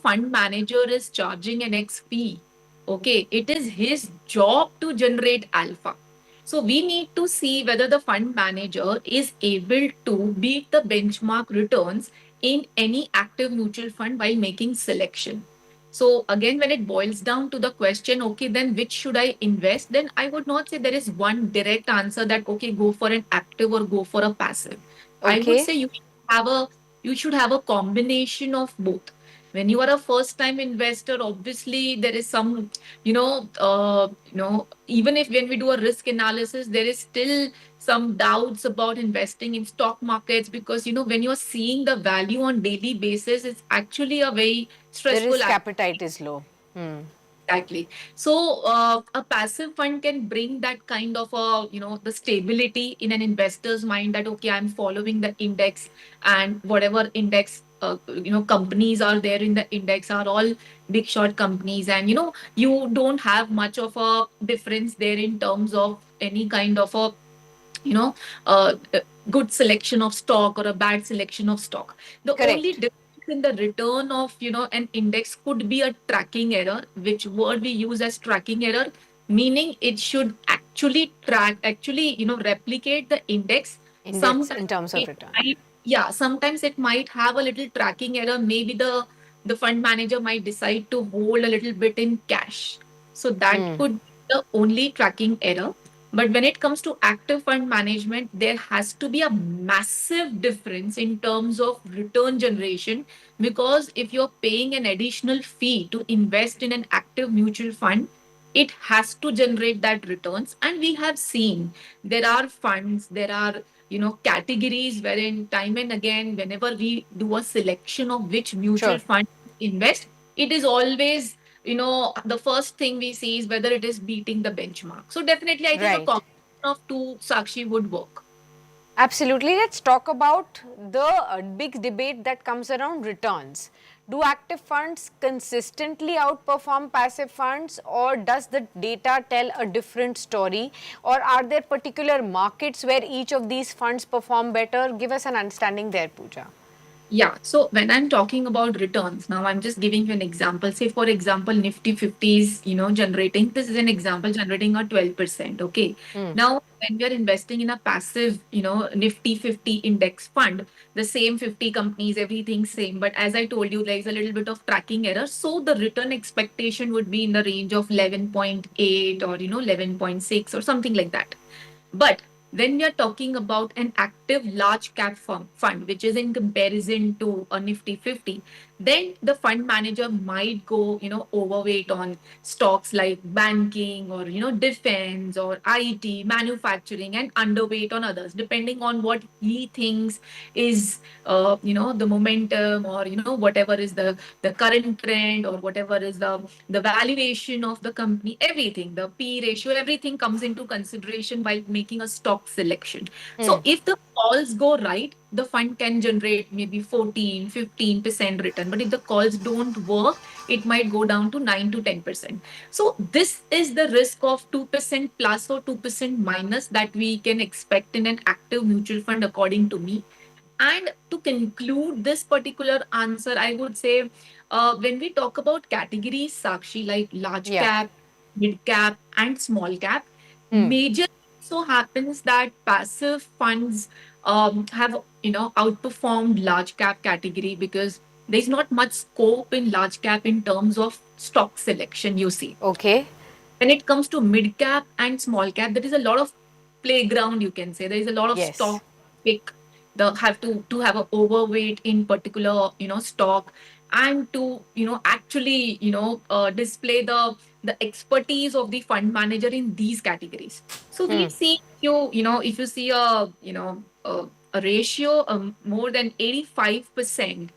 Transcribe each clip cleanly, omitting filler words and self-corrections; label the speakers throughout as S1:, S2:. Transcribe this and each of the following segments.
S1: fund manager is charging an X fee, okay, it is his job to generate alpha. So we need to see whether the fund manager is able to beat the benchmark returns in any active mutual fund while making selection. So again, when it boils down to the question, okay, then which should I invest? Then I would not say there is one direct answer that okay, go for an active or go for a passive. I would
S2: Okay.
S1: say you should have a combination of both. When you are a first time investor, obviously there is some, even if when we do a risk analysis, there is still some doubts about investing in stock markets because when you're seeing the value on daily basis, it's actually a very
S2: The
S1: stressful.
S2: risk appetite is low. Hmm.
S1: Exactly. So a passive fund can bring that kind of the stability in an investor's mind that okay, I'm following the index, and whatever index companies are there in the index are all big short companies, and you don't have much of a difference there in terms of any kind of a you know a good selection of stock or a bad selection of stock. The only
S2: Correct.
S1: difference in the return of an index could be a tracking error, which word we use as tracking error, meaning it should actually replicate the index.
S2: Index
S1: Sometimes
S2: in terms of
S1: it
S2: return.
S1: might, yeah, sometimes it might have a little tracking error. Maybe the fund manager might decide to hold a little bit in cash, so that
S2: Hmm.
S1: could be the only tracking error. But when it comes to active fund management, there has to be a massive difference in terms of return generation, because if you're paying an additional fee to invest in an active mutual fund, it has to generate that returns. And we have seen there are funds, there are categories wherein time and again, whenever we do a selection of which mutual
S2: Sure.
S1: fund to invest, it is always the first thing we see is whether it is beating the benchmark. So definitely, I think a
S2: Right.
S1: combination of two, Sakshi, would work.
S2: Absolutely. Let's talk about the big debate that comes around returns. Do active funds consistently outperform passive funds, or does the data tell a different story? Or are there particular markets where each of these funds perform better? Give us an understanding there, Pooja.
S1: Yeah. So when I'm talking about returns, now I'm just giving you an example. Say, for example, Nifty 50 is, generating, this is an example, generating a 12%. Okay.
S2: Hmm.
S1: Now, when we are investing in a passive, Nifty 50 index fund, the same 50 companies, everything same. But as I told you, there is a little bit of tracking error. So the return expectation would be in the range of 11.8 or, 11.6 or something like that. But when we are talking about an active large cap fund, which is in comparison to a Nifty 50, then the fund manager might go, overweight on stocks like banking or, defense or IT, manufacturing, and underweight on others, depending on what he thinks is, the momentum, or, whatever is the current trend, or whatever is the valuation of the company, everything, the P ratio, everything comes into consideration while making a stock selection.
S2: Hmm.
S1: So if the calls go right, the fund can generate maybe 14, 15% return. But if the calls don't work, it might go down to 9 to 10%. So this is the risk of 2% plus or 2% minus that we can expect in an active mutual fund, according to me. And to conclude this particular answer, I would say when we talk about categories, Sakshi, like large
S2: Yeah.
S1: cap, mid cap, and small cap,
S2: Hmm.
S1: major so happens that passive funds have outperformed large cap category because there's not much scope in large cap in terms of stock selection. You see,
S2: Okay.
S1: when it comes to mid cap and small cap, there is a lot of playground, you can say. There is a lot of
S2: Yes.
S1: stock pick, the have to have a overweight in particular stock, and to actually display the expertise of the fund manager in these categories. So
S2: Hmm.
S1: we see, if you see a ratio, more than 85%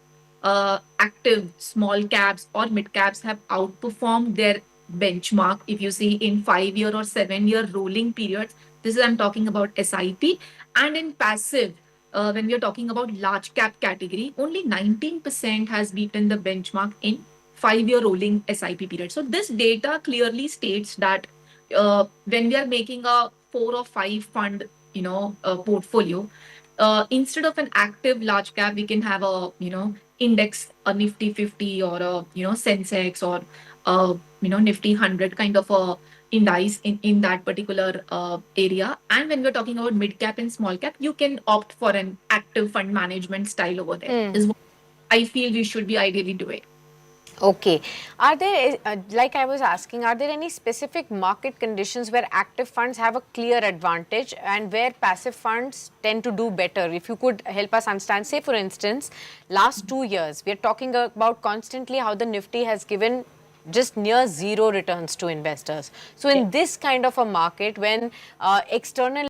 S1: active small caps or mid caps have outperformed their benchmark. If you see in 5 year or 7 year rolling periods, this is I'm talking about SIP. And in passive, when we are talking about large cap category, only 19% has beaten the benchmark in 5 year rolling SIP period. So this data clearly states that when we are making a 4 or 5 fund portfolio, instead of an active large cap, we can have a, index, a Nifty 50 or a, Sensex or a, Nifty 100 kind of a indice in that particular area. And when we're talking about mid cap and small cap, you can opt for an active fund management style over there, is what I feel we should be ideally doing.
S2: Okay. Are there, like I was asking, are there any specific market conditions where active funds have a clear advantage and where passive funds tend to do better? If you could help us understand, say for instance, last 2 years, we are talking about constantly how the Nifty has given just near zero returns to investors. So in this kind of a market, when external